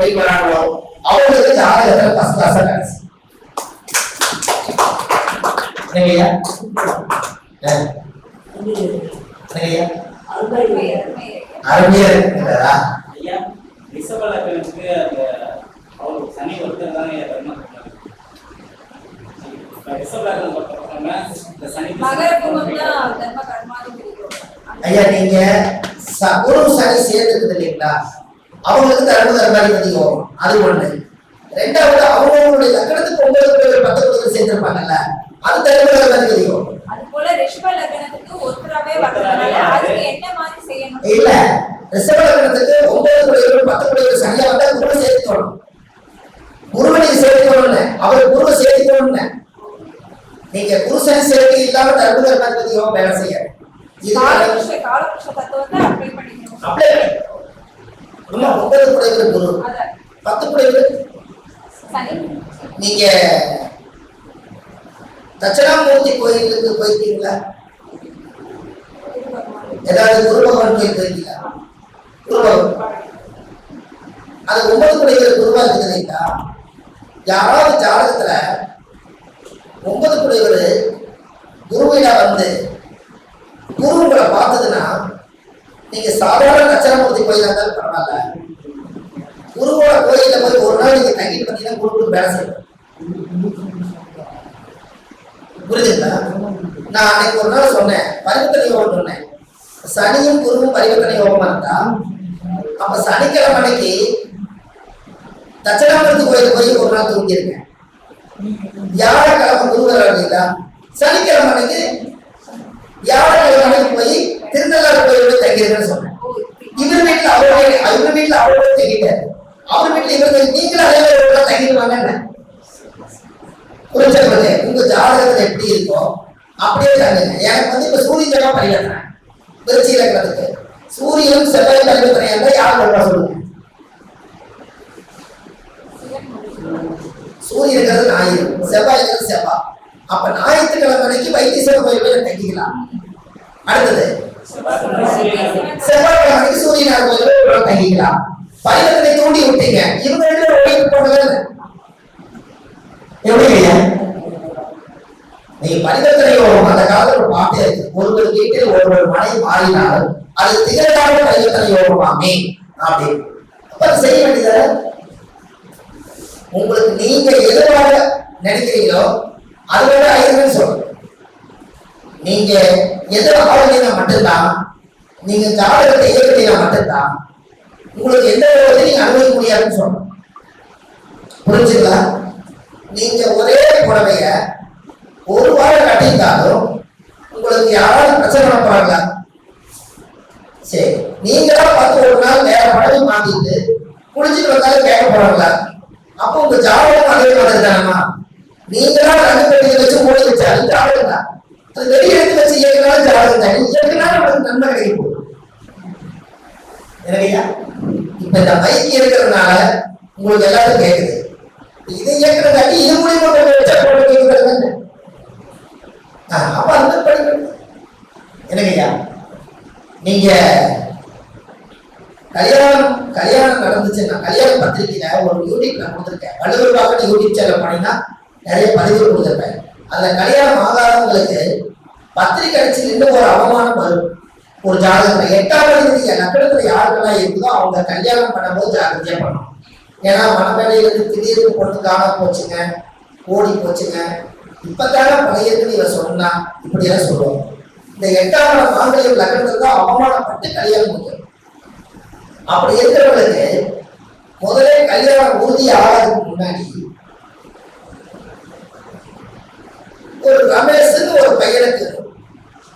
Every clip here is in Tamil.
போய் வராங்களோ அவங்களுக்கு ஜாதகத்துல ஃபர்ஸ்ட் கிளாஸ் கிடைச்சு. என்னங்கய்யா என்னங்கய்யா அருமையா இருக்குங்களா? ஐயா ரிஷபலக்கணத்துக்கு அந்த அவர் சனி ஒருத்தர் தான் தர்மம் ரிஷபலக்கணம் பார்த்தோம்னா இந்த சனி ஐயா நீங்க குரு சனி சேர்ந்துருக்குது இல்லைங்களா, அவங்களுக்கு தர்ம கர்மாதிபதி யோகம் அது ஒண்ணு. ரெண்டாவது அவங்களுடைய லக்னத்துக்கு 9 10 குடிகள் சேர்ந்திருப்பாங்கல்ல, அது தர்ம கர்மாதிபதி யோகம். அது போல ரிஷப லக்னத்துக்கு ஒருத்தராவே வரதுனால அதுக்கு என்ன மாதிரி செய்யணும்? இல்ல ரிஷப லக்னத்துக்கு 9 குடிகள் 10 குடிகள் சரியா வந்தா குரு சேர்த்துக்கணும். குருவை சேர்த்துக்கணும்னு அவர் குருவை சேர்த்துக்கணும்னு நீங்க குருசனி சேர்க்கை இல்லாம தர்ம கர்மாதிபதி யோகம் வேலை செய்யாது. காலபுருஷ தத்துவத்தை அப்ளை பண்ணிக்கணும். அப்ளை பண்ணி 9 குடிகள் குரு 10 குடிகள் சனி. நீங்க தட்சிணாமூர்த்தி கோயிலுக்கு போயிருக்கீங்களா? ஏதாவது குரு பகவான் கோயில் போயிருக்கீங்களா? குரு பகவான் அது 9 குடிகள் குருவா இருக்குது இல்லைங்களா? யாராவது ஜாதகத்துல 9 குடிகள் குருவிடா வந்து குரு உங்களை பார்த்ததுன்னா நீங்க சாதாரண தட்சிணாமூர்த்தி கோயிலா இருந்தாலும் பரவாயில்ல, குருவோட கோயில போய் ஒரு நாள் நீங்க தங்கிட்டு பார்த்தீங்கன்னா குரு வேலை செய்யும். புரியுதுங்களா? நான் அன்னைக்கு ஒரு நாள் சொன்னேன் பரிவர்த்தனை யோகம் சொன்னேன். சனியும் குருவும் பரிவர்த்தனை யோகமா இருந்தா அப்ப சனிக்கிழமை அன்னைக்கு தட்சிணாமூர்த்தி கோயிலுக்கு போய் ஒரு நாள் தூங்கி இருக்கேன். வியாழக்கிழமை குரு வர இல்லைங்களா, சனிக்கிழமை அன்னைக்கு வியாழக்கிழமை அன்னைக்கு போய் திருநள்ளாறு கோயிலோட தங்கிருக்கேன்னு சொன்னேன். இவர் வீட்டுல அவரோட தங்கிட்டாரு. அவர் வீட்டுல இவருக்கு நீங்களும் அதே மாதிரி தங்கிடுவாங்க. புரிஞ்சவங்க உங்க ஜாதகத்துல எப்படி இருக்கோ அப்படியே தங்குங்க. எனக்கு வந்து இப்ப சூரியன் ஜெபம் பரிவர்த்தனை விருச்சிக லக்னத்துக்கு சூரியன் செவ்வாய் பரிவர்த்தனை இருந்தா யார் சொல்றா சொல்லுங்க? சூரியன் இருக்கிறது ஞாயிறு, செவ்வாய் இருக்கிறது செவ்வாய். அப்ப ஞாயிற்றுக்கிழமை அன்னைக்கு வைத்தீஸ்வரர் கோயில் தங்கிக்கலாம். அடுத்தது செவ்வாய்க்கிழமைக்கு சூரியனார் கோயில் தங்கிக்கலாம். பரிவர்த்தனை தூண்டி விட்டீங்க. இவங்க ரெண்டு பேரும் போனது எப்படி நீங்க பரிவர்த்தனை யோகம் அந்த காலத்துல ஒரு பாட்டே இருக்கு, ஒருவர் வீட்டில் ஒருவர் மனை மாறினாலும் அது திகழாத பரிவர்த்தனை யோகமாமே அப்படின்னு செய்ய வேண்டியது. உங்களுக்கு நீங்க எதுவாக நினைக்கிறீங்களோ அது விட ஐயர்னு சொல்றேன். நீங்க எது ஆளுநர் மட்டும்தான், நீங்க ஜாதகத்தை இயக்கத்தினா மட்டும்தான் உங்களுக்கு எந்த விதத்தை நீங்க அனுபவிக்க முடியாதுன்னு சொல்றோம். புரிஞ்சுங்களா? நீங்க ஒரே புடவைய ஒரு வாரம் கட்டியிருந்தாலும் உங்களுக்கு யாராவது பிரச்சனை பண்ண சரி, நீங்களா பார்த்து ஒரு நாள் வேற புடவை மாத்திட்டு குளிச்சுட்டு வந்தாலும் கேட்க போறாங்களா? அப்போ உங்க ஜாதகம் அதே மாதிரி தானமா? நீங்களா ரெண்டு பெட்டியை வச்சு மூடி வச்சாலும் ஜாதகம் தான். அது வெளியே எடுத்து வச்சு இயக்கினாலும் ஜாதகம் தான். இயக்கினாலும் நமக்கு நன்மை கிடைக்க போகுது. எனக்கையா இப்ப இந்த மைக்கு இருக்கிறதுனால உங்களுக்கு எல்லாரும் கேட்குது. இதை இயக்கிறதாட்டி இது மூலியமா வச்சா போட கேட்கிறது. அப்ப அந்த படிக்கணும். எனக்கையா நீங்க கல்யாணம் நடந்துச்சுன்னா கல்யாண பத்திரிகையில ஒரு யூடியூப் நான் கொடுத்துருக்கேன். வள்ளுவர் பாக்கெட் யூடியூப் சேனல் பண்ணினா நிறைய பதிவுகள் கொடுத்துருப்பேன். அதுல கல்யாணம் ஆகாதவங்களுக்கு பத்திரிகை அடிச்சு இன்னும் ஒரு அவமானம் வரும். ஒரு ஜாதகத்துல 8ஆம் அதிபதி லக்னத்துல யாருக்கெல்லாம் இருக்குதோ அவங்க கல்யாணம் பண்ணும்போது ஜாகிரதையா பண்ணணும். ஏன்னா மனமேடையிலிருந்து திடீர்னு பொண்ணு காணாம போச்சுங்க, ஓடி போச்சுங்க, இப்பதான பழையதுன்னு இவ சொன்னா இப்படி எல்லாம் சொல்லுவாங்க. இந்த 8ஆம் இடம் மாங்கல்யம் லக்னத்துல தான் அவமானப்பட்டு கல்யாணம் முடியும். அப்படி இருக்கிறவங்களுக்கு முதலே கல்யாணம் உறுதி ஆகிறதுக்கு முன்னாடி ஒரு ரமேஷ்னு ஒரு பையனுக்கு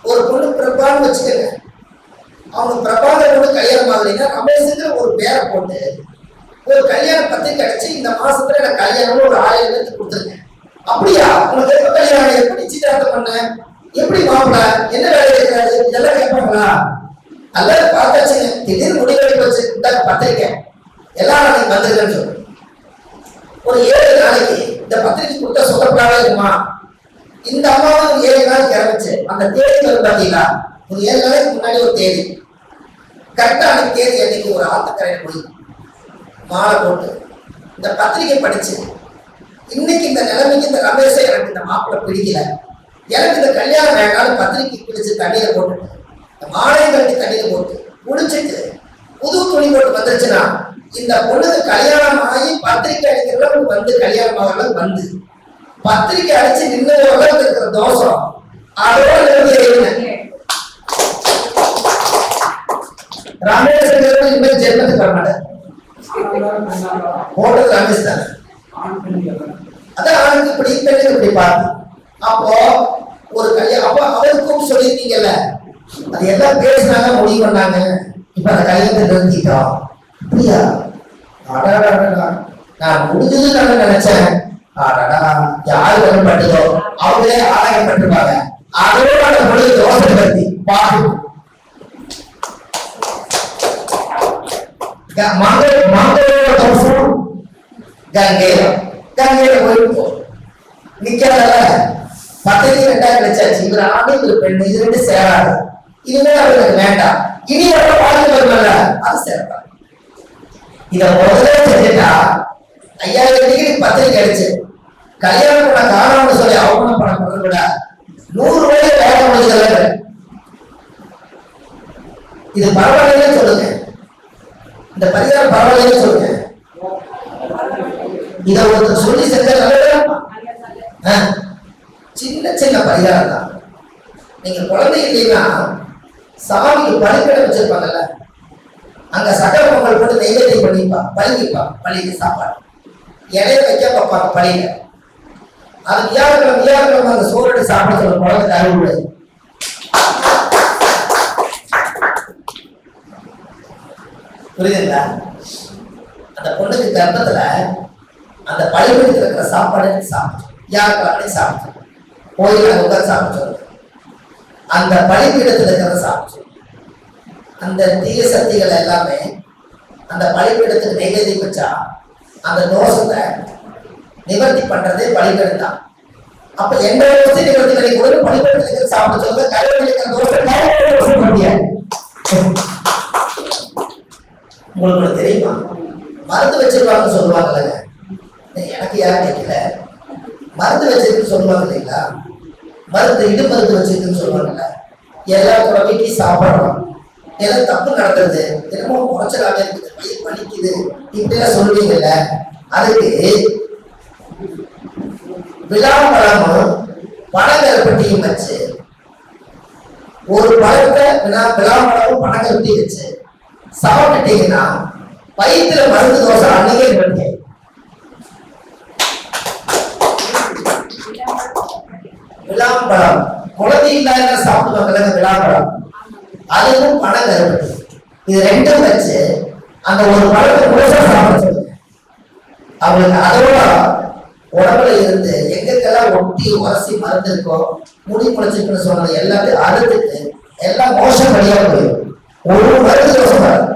ஒரு பொண்ணு பிரபான்னு வச்சுக்கோங்க. அவங்க பிரபான பொண்ணு கல்யாணம் ஆகுறீங்கன்னா ரமேஷுங்கிற ஒரு பேரை போட்டு ஒரு கல்யாண பத்திரிக்கை அடிச்சு இந்த மாசத்துல எனக்கு கல்யாணம்னு ஒரு 1000 பேருக்கு கொடுத்துருங்க. அப்படியா உங்களுக்கு எப்ப கல்யாணம், எப்படி நிச்சயதார்த்தம் பண்ண, எப்படி மாப்பிள, என்ன வேலை இருக்கிறாரு, இதெல்லாம் கேட்பாங்களா? அல்லது பார்த்தாச்சுங்க திடீர்னு முடிவெடுக்க வச்சு பத்திரிக்கை எல்லா நாளைக்கு வந்துருக்கேன்னு சொல்லு. ஒரு 7 நாளைக்கு இந்த பத்திரிக்கை கொடுத்தா சொல்லப்படாத இருக்குமா? இந்த அம்மாவும் ஒரு 7 நாளைக்கு இறங்குச்சு. அந்த தேதி வரும் பாத்தீங்களா, ஒரு 7 நாளைக்கு முன்னாடி ஒரு தேதி கரெக்டா அந்த தேதி அன்னைக்கு ஒரு ஆத்துக்கரையில போய் மாலை போட்டு இந்த பத்திரிகை படிச்சு இன்னைக்கு இந்த நிலைமைக்கு இந்த ரமேஷை எனக்கு இந்த மாப்பிள்ளை பிடிக்கல, எனக்கு இந்த கல்யாணம் வேண்டாம், பத்திரிகை பிடிச்சு தண்ணியில போட்டுட்டு இந்த மாலையை கட்டி தண்ணியில போட்டு குடிச்சிட்டு புது துணி போட்டு வந்துருச்சுன்னா இந்த பொண்ணுக்கு கல்யாணம் ஆகி பத்திரிகை அடிக்கிறவங்க வந்து கல்யாணம் ஆகலாம் வந்து பத்திரிகை அடிச்சு நின்று இருக்கிற தோஷம் அதோட ரமேஷ் இனிமேல் ஜென்மத்துக்கு வர மாட்டேன் போட்டது ரமேஷ் தானே. அதான் அவனுக்கு இப்படி பெண்ணுக்கு இப்படி பார்த்து அப்போ ஒரு கல்யாணம் அப்போ அவருக்கும் சொல்லியிருக்கீங்கல்ல, அது எல்லாம் பேசினாங்க முடிவு பண்ணாங்க. இப்ப அந்த கல்யாணத்தை நிறுத்திட்டோம். அப்படியா? நான் முடிஞ்சது நான் நினைச்சேன். யாரு வரப்பட்டதோ அவங்களே ஆதாயப்பட்டிருப்பாங்க. அதோட அந்த மொழி தோசை பத்தி பாட்டு கங்கையில போயிருப்போம் நிக்கிறத பத்திரிகை 2 கிடைச்சாச்சு. இவர் ஆண்டு இவர் பெண், இது 2 சேராது. இனிமே அவருக்கு வேண்டாம், இனி அவரை வாழ்க்கை வருவல்ல அது சேரலாம். இத முதல்ல செஞ்சுட்டா 5000 டிகிரி பத்திரிகை அடிச்சு கல்யாணம் பண்ண காரணம்னு சொல்லி அவமானம் பண்ண பண்ண விட 100 ரூபாய் வேலை முடிஞ்சது. இது பரவாயில்லைன்னு சொல்லுங்க, இந்த பரிகாரம் பரவாயில்லைன்னு சொல்லுங்க. இத ஒருத்தர் சொல்லி செஞ்ச சின்ன சின்ன பரிகாரம் தான். நீங்க குழந்தை இல்லைன்னா சாமிக்கு பலிப்பீடம் வச்சிருப்பாங்கல்ல, அங்க சக்கர பொங்கல் போட்டு நெய்வேத்தியம் பண்ணிப்பா பழகிப்பா பள்ளிக்கு சாப்பாடு இலைய வைக்க பார்ப்பாங்க பள்ளியில. அது வியாழக்கிழமை அந்த சோறு சாப்பிட சொல்ல குழந்தை அறிவுள்ள புரியுதுங்களா? அந்த பொண்ணுக்கு கர்ப்பத்துல அந்த பள்ளிக்கூடத்தில் இருக்கிற சாப்பாடு சாப்பிட்டு வியாழக்கிழமை சாப்பிட்டு கோயில உட்கார் சாப்பிட்டு அந்த பலிபீடத்தில் இருக்கிறத சாப்பிட்டு அந்த தீய சக்திகள் எல்லாமே அந்த பலிபீடத்துக்கு நெய்வேதி வச்சா அந்த தோஷத்தை நிவர்த்தி பண்றதே பலிபீடம் தான். அப்ப எந்த தோசை நிவர்த்தி பண்ணி கூட பலிபீடத்துக்கு சாப்பிட சொல்லுங்க. கல்யாணம் இருக்கிற தோசை முடியாது. உங்களுக்கு தெரியுமா மருந்து வச்சிருவாங்கன்னு சொல்லுவாங்கல்ல, எனக்கு யாரும் கேட்கல, மருந்து வச்சிருக்குன்னு சொல்லுவாங்க இல்லைங்களா, மருந்து இடு மருந்து வச்சிருக்குன்னு சொல்லுவாங்கல்ல, எல்லாத்தோட வீட்டையும் சாப்பிடணும், ஏதோ தப்பு நடக்குது, என்னமோ குறைச்சலாக இருக்குது, வயிறு வலிக்குது, இப்படிலாம் சொல்லுவீங்கல்ல, அதுக்கு விழாப்பழமும் பனங்கருப்பட்டியும் வச்சு ஒரு பழத்தை விழாப்பழமும் பனங்கருப்பட்டியும் வச்சு சாப்பிட்டுட்டீங்கன்னா வயிற்றுல மருந்து தோசை அன்னைக்கே நிவர்த்தி. விழாப்பழம் குழந்தை இல்லாத சாப்பிடுவாங்க விழாப்பழம், அதுவும் பனங்கருப்பட்டி, இது 2ம் வச்சு அந்த ஒரு பழத்தை முழுசா சாப்பிட சொல்லுங்க. அவங்களுக்கு அதோட உடம்புல இருந்து எங்கெல்லாம் ஒட்டி உரசி மருந்து இருக்கோ முடி முளைச்சிருக்குன்னு சொன்னது எல்லாத்தையும் அறுத்துட்டு எல்லாம் மோசம் வழியா போயிடும். ஒரு மருந்து தோசை வரும்.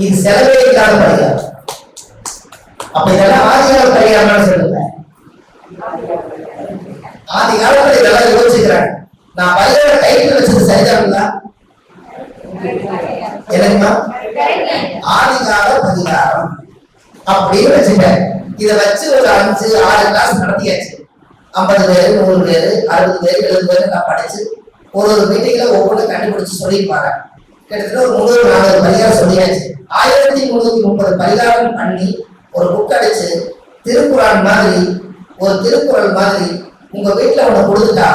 இது செலவே இல்லாத பரிகாரம். அப்ப இதெல்லாம் ஆதிகால பரிகாரம் சொல்லுங்க. ஆதி காலத்துல இதெல்லாம் யோசிக்கிறாங்க. நான் பரிகார டைட்டில் வச்சது சரிதானுங்களா? என்னங்கம்மா? ஆதிகால பரிகாரம் அப்படின்னு வச்சுட்டேன். இதை வச்சு ஒரு 5-6 கிளாஸ் நடத்தியாச்சு. 50 பேர் 100 பேர் 60 பேர் 70 பேர் நான் படிச்சு ஒரு மீட்டிங்ல ஒவ்வொன்றும் கண்டுபிடிச்சு சொல்லியிருப்பாங்க. கிட்டத்தட்ட ஒரு 300-400 பரிகாரம் சொல்லியாச்சு. 1330 பரிகாரம் பண்ணி ஒரு புக் அடிச்சு திருக்குறள் மாதிரி ஒரு திருக்குறள் மாதிரி உங்க வீட்டுல ஒண்ணு கொடுத்துட்டா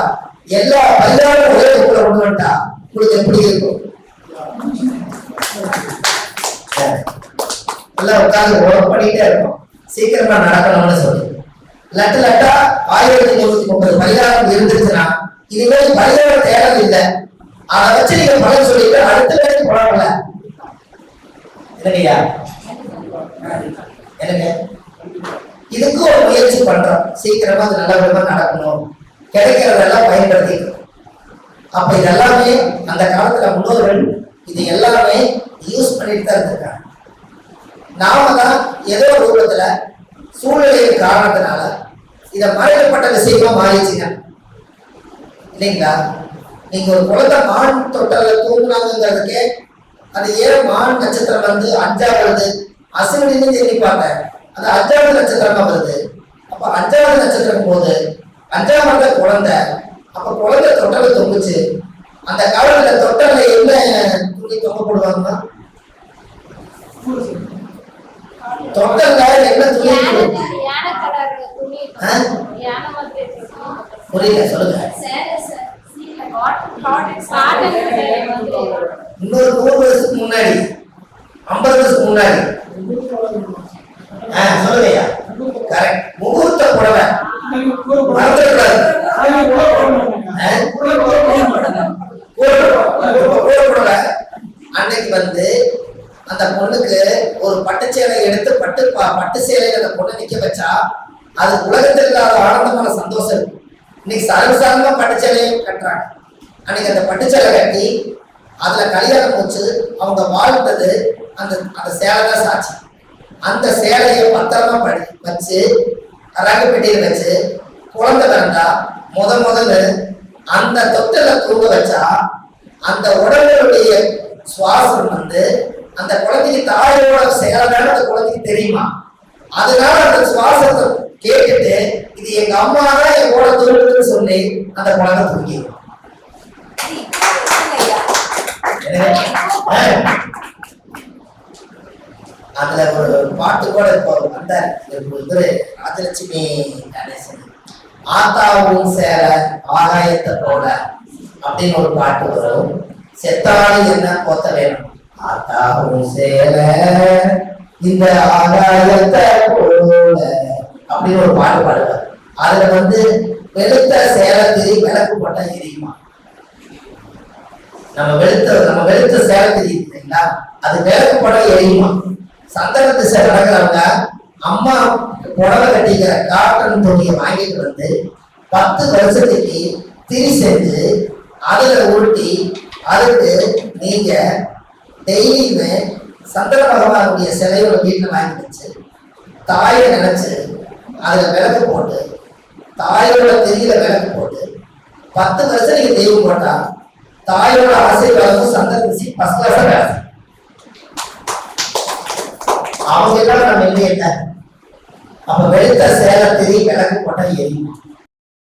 எல்லா பரிகாரம் ஒரே புக்ல கொண்டு வந்துட்டா உங்களுக்கு எப்படி இருக்கும்? எல்லாம் உட்கார்ந்து ஒர்க் பண்ணிட்டே இருக்கும், சீக்கிரமா நடக்கணும்னு சொல்லி லட்டா 1330 பரிகாரம் இருந்துச்சுன்னா இனிமேல் பரிகாரம் தேவை இல்லை. அதை வச்சு நீங்க பலன் சொல்லிட்டு அடுத்த வேலைக்கு போடல. என்னங்கய்யா? என்னங்க? இதுக்கு ஒரு முயற்சி பண்றோம், சீக்கிரமா அது நல்ல விதமா நடக்கணும், கிடைக்கிறதெல்லாம் பயன்படுத்திக்கணும். அப்ப இதெல்லாமே அந்த காலத்துல முன்னோர்கள் இது எல்லாமே யூஸ் பண்ணிட்டு தான் இருந்திருக்காங்க. நாம தான் ஏதோ ரூபத்துல சூழ்நிலையின் காரணத்தினால இதை மறைக்கப்பட்ட விஷயமா மாறிச்சுங்க இல்லைங்களா? நீங்க ஒரு குழந்தை மான் தொட்டல தூங்குனாங்கிறதுக்கே அது ஏன் மான் நட்சத்திரம் வந்து 5வது அசுவினின்னு எண்ணிப்பாங்க, அது 5வது நட்சத்திரமா வருது. அப்ப 5வது நட்சத்திரம் போது 5ஆம் ஆண்டு குழந்தை, அப்ப குழந்தை தொட்டலை தொங்குச்சு. அந்த காலத்துல தொட்டலை என்ன துணி தொங்க போடுவாங்கன்னா, தொட்டல்ல என்ன துணி? புரியல, சொல்லுங்க. இன்னொரு 100 வருஷத்துக்கு முன்னாடி, 50 வருஷத்துக்கு முன்னாடி. சொல்லுங்கய்யா. கரெக்ட். முகூர்த்த புடவை மறந்துடக்கூடாது. அன்னைக்கு வந்து அந்த பொண்ணுக்கு ஒரு பட்டுச்சேலை எடுத்து பட்டு சேலையில அந்த பொண்ணை நிக்க வச்சா அது உலகத்தில் இல்லாத ஆனந்தமான சந்தோஷம் இருக்கு. இன்னைக்கு சர்வசாதாரணமா பட்டுச்சேலையை கட்டுறாங்க. அன்னைக்கு அந்த பட்டுச்சேலை கட்டி அதுல கல்யாணம் போச்சு, அவங்க வாழ்ந்தது அந்த அந்த சேலை தான் சாட்சி. அந்த சேலையை பத்திரமா வச்சு ரகு பெட்டியில் வச்சு குழந்தை பிறந்தா முதல்ல அந்த தொட்டில தூங்க வச்சா அந்த உடலுடைய சுவாசம் வந்து அந்த குழந்தைக்கு தாயோட சேலை அந்த குழந்தைக்கு தெரியுமா. அதனால அந்த சுவாசத்தை கேட்டுட்டு இது எங்க அம்மா தான் என் கூட தூங்குதுன்னு சொல்லி அந்த குழந்தை தூங்கிடும். அதுல ஒரு பாட்டு கூட வந்தார் ராஜலட்சுமி கணேசன், ஆத்தாவும் சேர ஆகாயத்தை போல அப்படின்னு ஒரு பாட்டு வரும். செத்தாலும் என்ன போத்த வேணும், ஆத்தாவும் சேர இந்த ஆகாயத்தை போல அப்படின்னு ஒரு பாட்டு பாடுவார். அதுல வந்து வெளுத்த சேலத்திரி விளக்கு போட்டா எரியுமா. நம்ம வெளுத்த சேலத்திரி இல்லைங்களா, அது விளக்கு போட்டா எரியுமா. சந்தன திசை நடக்கிறவங்க அம்மா புடவை கட்டிக்கிற காட்டன் துணியை வாங்கிட்டு வந்து 10 வருஷத்துக்கு திரி செஞ்சு அதுல ஊட்டி அதுக்கு நீங்க டெய்லியுமே சந்திர பகவானுடைய சிலையோட வீட்டுல வாங்கி வச்சு தாயை நினைச்சு அதுல விளக்கு போட்டு தாயோட திரியில விளக்கு போட்டு 10 வருஷம் நீங்க தெய்வம் போட்டா தாயோட ஆசீர்வாதம் சந்திர திசை ஃபர்ஸ்ட் கிளாஸா வேலை. அவங்க எல்லாம் நம்ம இல்லை. அப்ப வெளுத்த சேலை திரி விளக்கு போட்டா எரியும்.